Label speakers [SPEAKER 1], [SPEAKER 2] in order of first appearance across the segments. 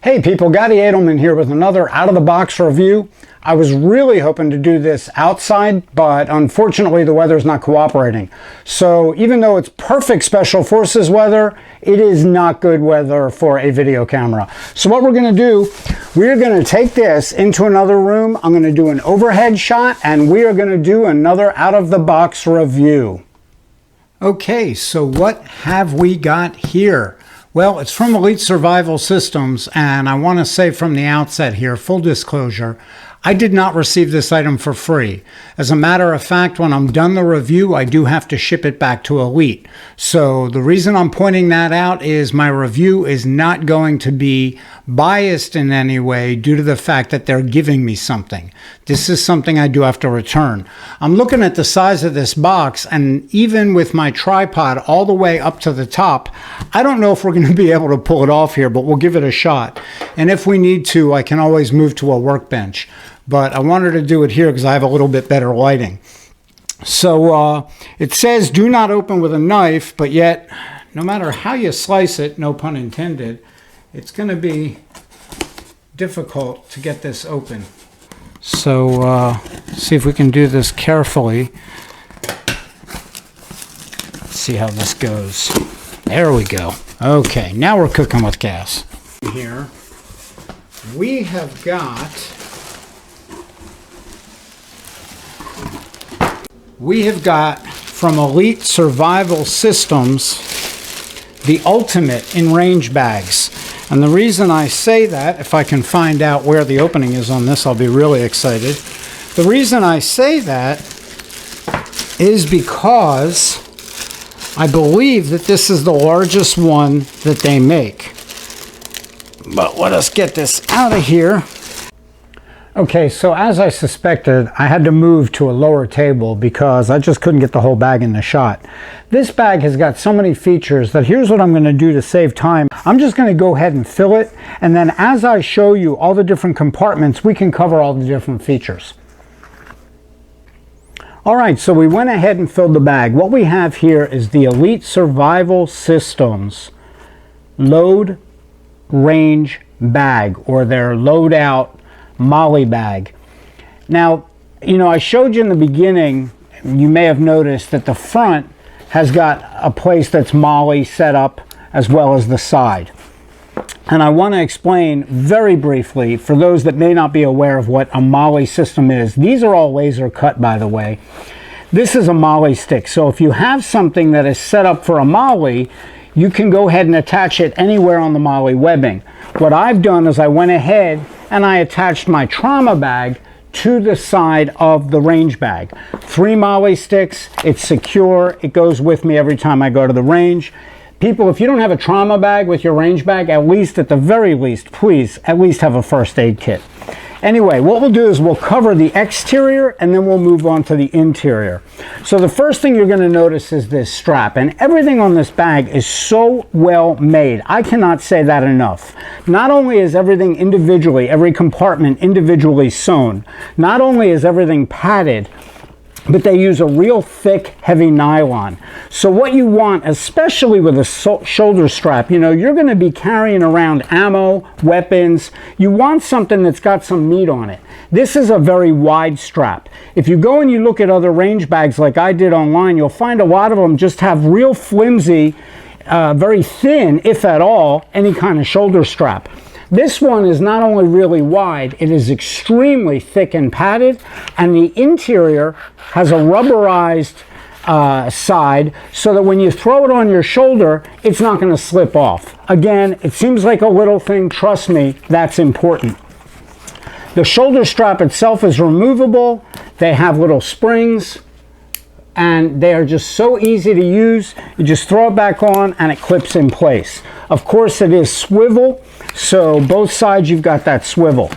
[SPEAKER 1] Hey people, Gadi Adelman here with another out-of-the-box review. I was really hoping to do this outside, but unfortunately the weather's not cooperating. So even though it's perfect Special Forces weather, it is not good weather for a video camera. So what we're going to do, we're going to take this into another room. I'm going to do an overhead shot, and we are going to do another out-of-the-box review. Okay, so what have we got here? Well, it's from Elite Survival Systems, and I want to say from the outset here, full disclosure, I did not receive this item for free. As a matter of fact, when I'm done the review, I do have to ship it back to Elite. So the reason I'm pointing that out is my review is not going to be biased in any way due to the fact that they're giving me something. This is something I do have to return. I'm looking at the size of this box, and even with my tripod all the way up to the top, I don't know if we're going to be able to pull it off here, but we'll give it a shot. And if we need to, I can always move to a workbench. But I wanted to do it here because I have a little bit better lighting. So it says do not open with a knife, but yet no matter how you slice it, no pun intended, it's going to be difficult to get this open. So see if we can do this carefully. Let's see how this goes. There we go. Okay, now we're cooking with gas. Here we have got from Elite Survival Systems the ultimate in range bags. And the reason I say that, if I can find out where the opening is on this, I'll be really excited. The reason I say that is because I believe that this is the largest one that they make. But let us get this out of here. Okay, so as I suspected, I had to move to a lower table because I just couldn't get the whole bag in the shot. This bag has got so many features that here's what I'm going to do to save time. I'm just going to go ahead and fill it, and then as I show you all the different compartments, we can cover all the different features. Alright, so we went ahead and filled the bag. What we have here is the Elite Survival Systems Load Range Bag, or their Loadout Molle bag. Now, you know, I showed you in the beginning, you may have noticed that the front has got a place that's Molle set up as well as the side. And I want to explain very briefly for those that may not be aware of what a Molle system is. These are all laser cut, by the way. This is a Molle stick. So if you have something that is set up for a Molle, you can go ahead and attach it anywhere on the Molle webbing. What I've done is I went ahead and I attached my trauma bag to the side of the range bag. 3 Molle sticks, it's secure, it goes with me every time I go to the range. People, if you don't have a trauma bag with your range bag, at least, at the very least, please, at least have a first aid kit. Anyway, what we'll do is we'll cover the exterior and then we'll move on to the interior. So the first thing you're going to notice is this strap, and everything on this bag is so well made. I cannot say that enough. Not only is everything individually, every compartment individually sewn, not only is everything padded, but they use a real thick, heavy nylon. So what you want, especially with a shoulder strap, you know, you're going to be carrying around ammo, weapons. You want something that's got some meat on it. This is a very wide strap. If you go and you look at other range bags like I did online, you'll find a lot of them just have real flimsy, very thin, if at all, any kind of shoulder strap. This one is not only really wide, it is extremely thick and padded, and the interior has a rubberized side so that when you throw it on your shoulder, it's not going to slip off. Again, it seems like a little thing. Trust me, that's important. The shoulder strap itself is removable. They have little springs, and they are just so easy to use. You just throw it back on and it clips in place. Of course, it is swivel, so both sides you've got that swivel.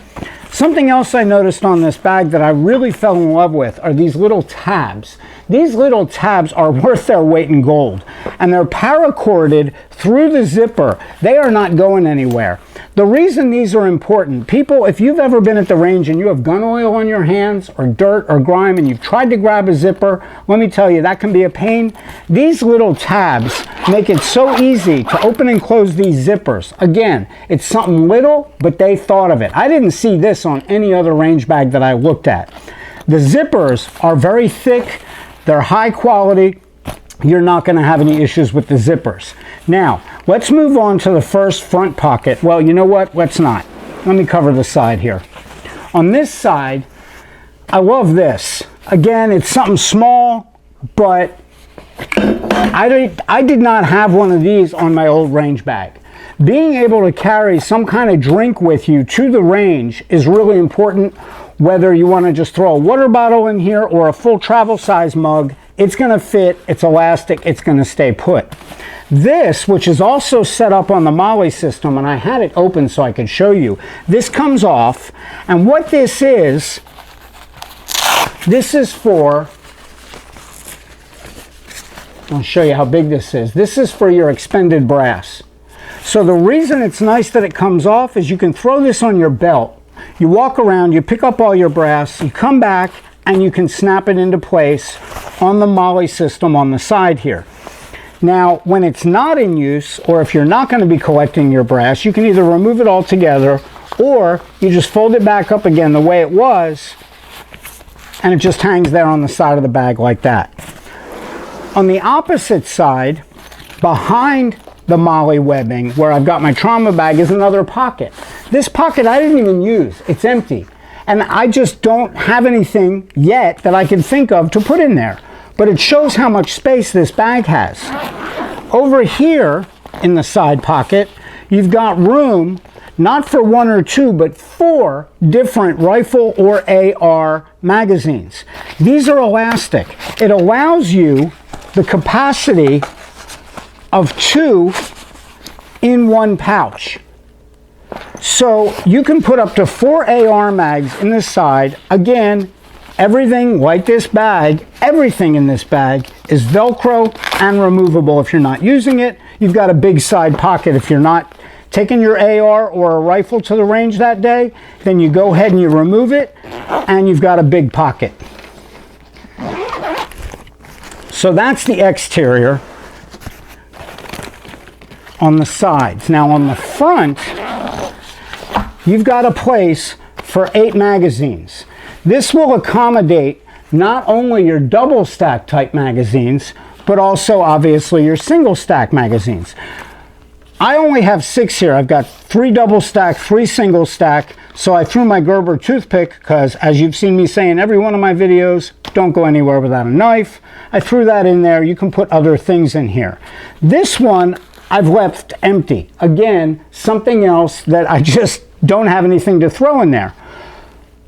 [SPEAKER 1] Something else I noticed on this bag that I really fell in love with are these little tabs. These little tabs are worth their weight in gold, and they're paracorded through the zipper. They are not going anywhere. The reason these are important, people, if you've ever been at the range and you have gun oil on your hands or dirt or grime and you've tried to grab a zipper, let me tell you, that can be a pain. These little tabs make it so easy to open and close these zippers. Again, it's something little, but they thought of it. I didn't see this on any other range bag that I looked at. The zippers are very thick, they're high quality. You're not going to have any issues with the zippers. Now, let's move on to the first front pocket. Well, you know what? Let's not. Let me cover the side here. On this side, I love this. Again, it's something small, but I did not have one of these on my old range bag. Being able to carry some kind of drink with you to the range is really important, whether you want to just throw a water bottle in here or a full travel size mug. It's going to fit, it's elastic, it's going to stay put. This, which is also set up on the Molle system, and I had it open so I could show you, this comes off, and what this is for, I'll show you how big this is. This is for your expended brass. So the reason it's nice that it comes off is you can throw this on your belt. You walk around, you pick up all your brass, you come back, and you can snap it into place on the Molle system on the side here. Now, when it's not in use, or if you're not going to be collecting your brass, you can either remove it altogether, or you just fold it back up again the way it was, and it just hangs there on the side of the bag like that. On the opposite side, behind the Molle webbing, where I've got my trauma bag, is another pocket. This pocket I didn't even use. It's empty. And I just don't have anything yet that I can think of to put in there. But it shows how much space this bag has. Over here in the side pocket, you've got room, not for 1 or 2, but 4 different rifle or AR magazines. These are elastic. It allows you the capacity of 2 in one pouch. So you can put up to 4 AR mags in this side. Again, everything like this bag, everything in this bag is Velcro and removable if you're not using it. You've got a big side pocket if you're not taking your AR or a rifle to the range that day. Then you go ahead and you remove it, and you've got a big pocket. So that's the exterior on the sides. Now on the front, you've got a place for 8 magazines. This will accommodate not only your double stack type magazines, but also obviously your single stack magazines. I only have 6 here. I've got 3 double stack, 3 single stack. So I threw my Gerber toothpick because, as you've seen me say in every one of my videos, don't go anywhere without a knife. I threw that in there. You can put other things in here. This one I've left empty. Again, something else that I just don't have anything to throw in there.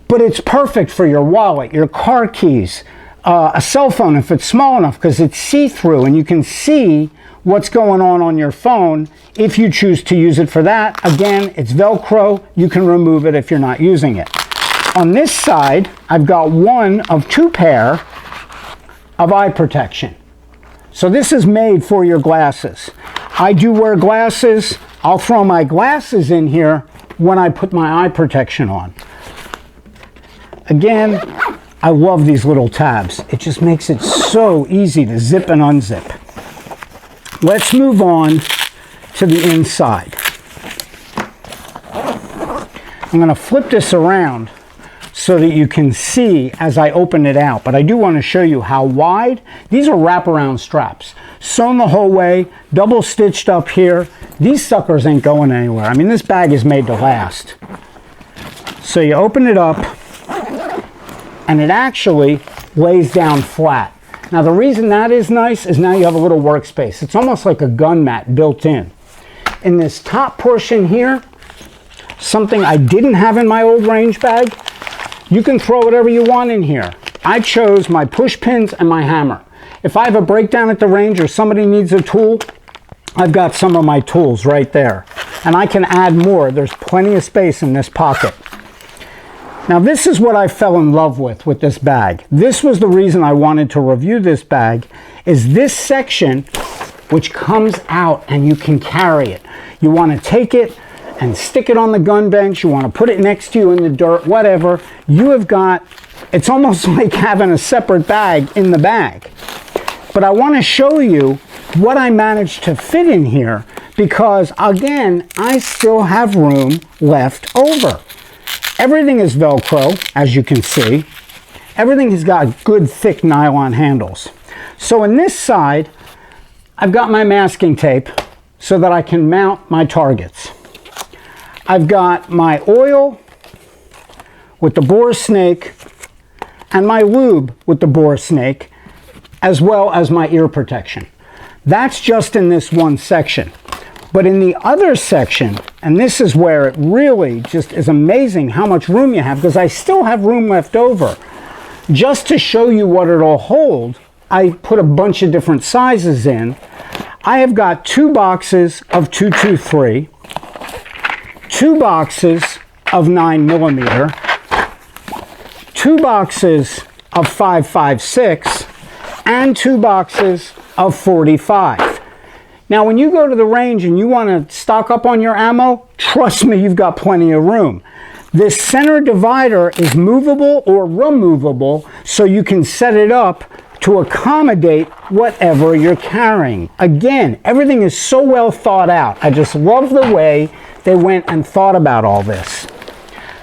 [SPEAKER 1] But it's perfect for your wallet, your car keys, a cell phone if it's small enough, because it's see-through and you can see what's going on your phone if you choose to use it for that. Again, it's Velcro. You can remove it if you're not using it. On this side, I've got 1 of 2 pair of eye protection. So this is made for your glasses. I do wear glasses. I'll throw my glasses in here when I put my eye protection on. Again, I love these little tabs. It just makes it so easy to zip and unzip. Let's move on to the inside. I'm going to flip this around so that you can see as I open it out. But I do want to show you how wide. These are wraparound straps. Sewn the whole way, double stitched up here. These suckers ain't going anywhere. I mean, this bag is made to last. So you open it up, and it actually lays down flat. Now the reason that is nice is now you have a little workspace. It's almost like a gun mat built in. In this top portion here, something I didn't have in my old range bag, you can throw whatever you want in here. I chose my push pins and my hammer. If I have a breakdown at the range or somebody needs a tool, I've got some of my tools right there. And I can add more. There's plenty of space in this pocket. Now this is what I fell in love with this bag. This was the reason I wanted to review this bag, is this section which comes out and you can carry it. You want to take it and stick it on the gun bench, you want to put it next to you in the dirt, whatever. You have got, it's almost like having a separate bag in the bag. But I want to show you what I managed to fit in here, because again, I still have room left over. Everything is Velcro, as you can see. Everything has got good thick nylon handles. So in this side, I've got my masking tape so that I can mount my targets. I've got my oil with the bore snake and my lube with the bore snake, as well as my ear protection. That's just in this one section. But in the other section, and this is where it really just is amazing how much room you have, because I still have room left over. Just to show you what it'll hold, I put a bunch of different sizes in. I have got 2 boxes of 223, 2 boxes of 9mm, 2 boxes of 5.56, and 2 boxes of 45. Now when you go to the range and you want to stock up on your ammo, trust me, you've got plenty of room. This center divider is movable or removable, so you can set it up to accommodate whatever you're carrying. Again, everything is so well thought out. I just love the way they went and thought about all this.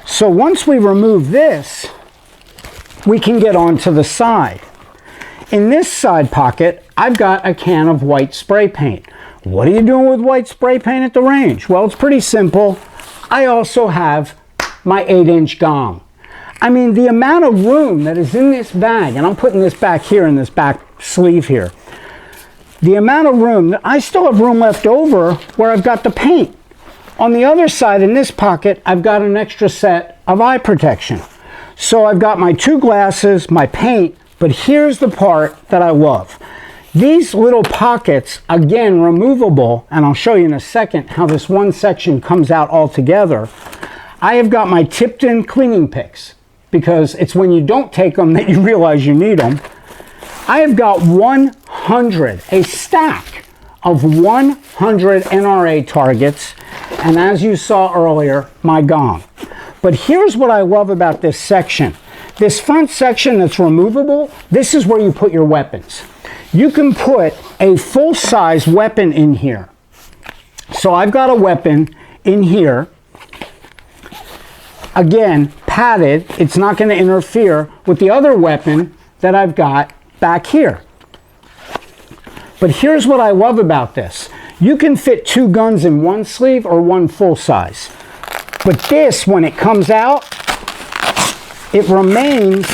[SPEAKER 1] So once we remove this, we can get onto the side. In this side pocket, I've got a can of white spray paint. What are you doing with white spray paint at the range? Well, it's pretty simple. I also have my 8-inch gong. I mean, the amount of room that is in this bag, and I'm putting this back here in this back sleeve here, the amount of room, I still have room left over where I've got the paint. On the other side in this pocket, I've got an extra set of eye protection. So I've got my 2 glasses, my paint, but here's the part that I love. These little pockets, again, removable, and I'll show you in a second how this one section comes out all together. I have got my tipped-in cleaning picks, because it's when you don't take them that you realize you need them. I have got 100, a stack of 100 NRA targets, and as you saw earlier, my gong. But here's what I love about this section. This front section that's removable, this is where you put your weapons. You can put a full-size weapon in here. So I've got a weapon in here. Again, padded, it's not going to interfere with the other weapon that I've got back here. But here's what I love about this. You can fit 2 guns in one sleeve or one full size. But this, when it comes out, it remains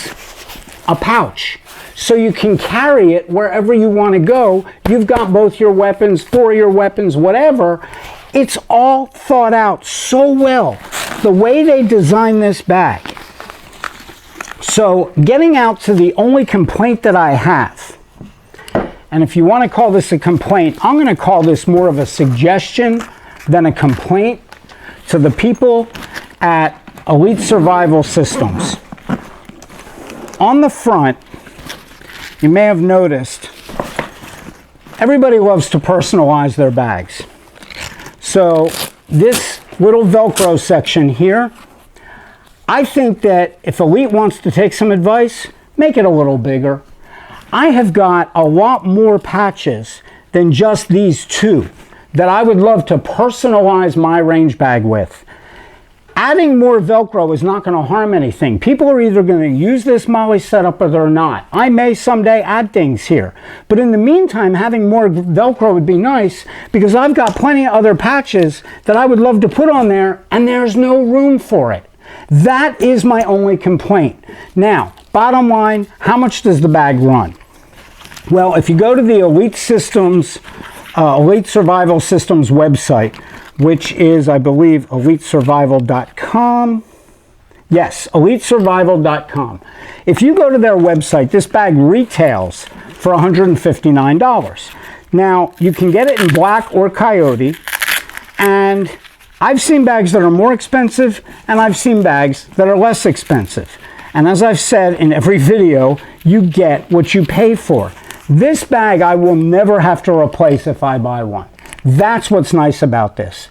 [SPEAKER 1] a pouch. So you can carry it wherever you want to go. You've got both your weapons, 4 of your weapons, whatever. It's all thought out so well. The way they designed this bag. So getting out to the only complaint that I have, and if you want to call this a complaint, I'm going to call this more of a suggestion than a complaint to the people at Elite Survival Systems. On the front, you may have noticed, everybody loves to personalize their bags. So this little Velcro section here, I think that if Elite wants to take some advice, make it a little bigger. I have got a lot more patches than just these 2 that I would love to personalize my range bag with. Adding more Velcro is not going to harm anything. People are either going to use this Molle setup or they're not. I may someday add things here. But in the meantime, having more Velcro would be nice, because I've got plenty of other patches that I would love to put on there, and there's no room for it. That is my only complaint. Now, bottom line, how much does the bag run? Well, if you go to the Elite Systems, Elite Survival Systems website, which is, I believe, elitesurvival.com. Yes, elitesurvival.com. If you go to their website, this bag retails for $159. Now, you can get it in black or coyote, and I've seen bags that are more expensive, and I've seen bags that are less expensive. And as I've said in every video, you get what you pay for. This bag I will never have to replace if I buy one. That's what's nice about this.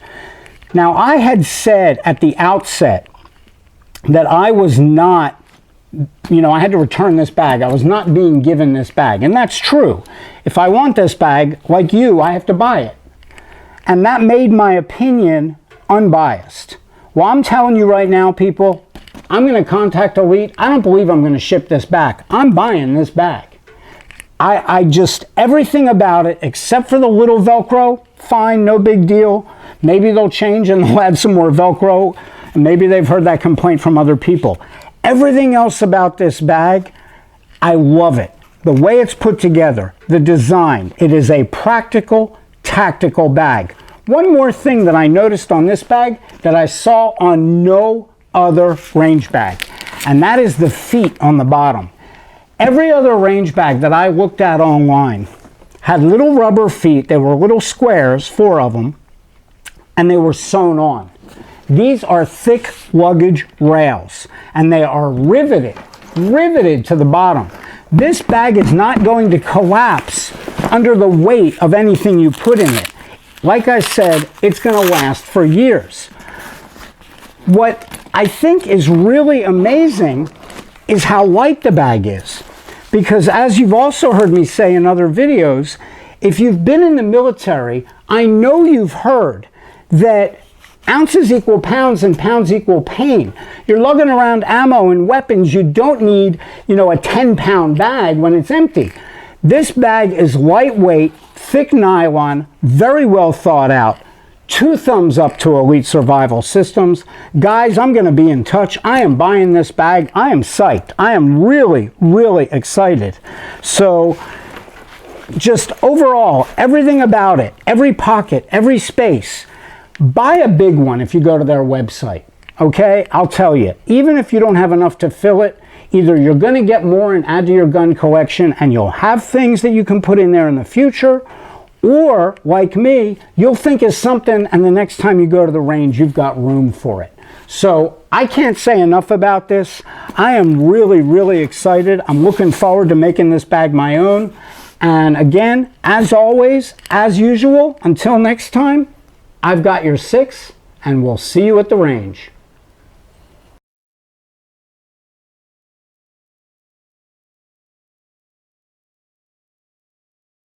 [SPEAKER 1] Now, I had said at the outset that I was not, I had to return this bag. I was not being given this bag. And that's true. If I want this bag, like you, I have to buy it. And that made my opinion unbiased. Well, I'm telling you right now, people, I'm going to contact Elite. I don't believe I'm going to ship this back. I'm buying this bag. I just, everything about it, except for the little Velcro, fine, no big deal. Maybe they'll change and they'll add some more Velcro. And maybe they've heard that complaint from other people. Everything else about this bag, I love it. The way it's put together, the design, it is a practical, tactical bag. One more thing that I noticed on this bag that I saw on no other range bag, and that is the feet on the bottom. Every other range bag that I looked at online had little rubber feet. They were little squares, 4 of them, and they were sewn on. These are thick luggage rails, and they are riveted to the bottom. This bag is not going to collapse under the weight of anything you put in it. Like I said, it's going to last for years. What I think is really amazing is how light the bag is. Because as you've also heard me say in other videos, if you've been in the military, I know you've heard that ounces equal pounds and pounds equal pain. You're lugging around ammo and weapons. You don't need, a 10-pound bag when it's empty. This bag is lightweight, thick nylon, very well thought out. 2 thumbs up to Elite Survival Systems. Guys, I'm going to be in touch. I am buying this bag. I am psyched. I am really, really excited. So, just overall, everything about it, every pocket, every space. Buy a big one if you go to their website. Okay? I'll tell you, even if you don't have enough to fill it, either you're going to get more and add to your gun collection and you'll have things that you can put in there in the future, or, like me, you'll think of something and the next time you go to the range, you've got room for it. So, I can't say enough about this. I am really, really excited. I'm looking forward to making this bag my own. And again, as always, as usual, until next time, I've got your 6, and we'll see you at the range.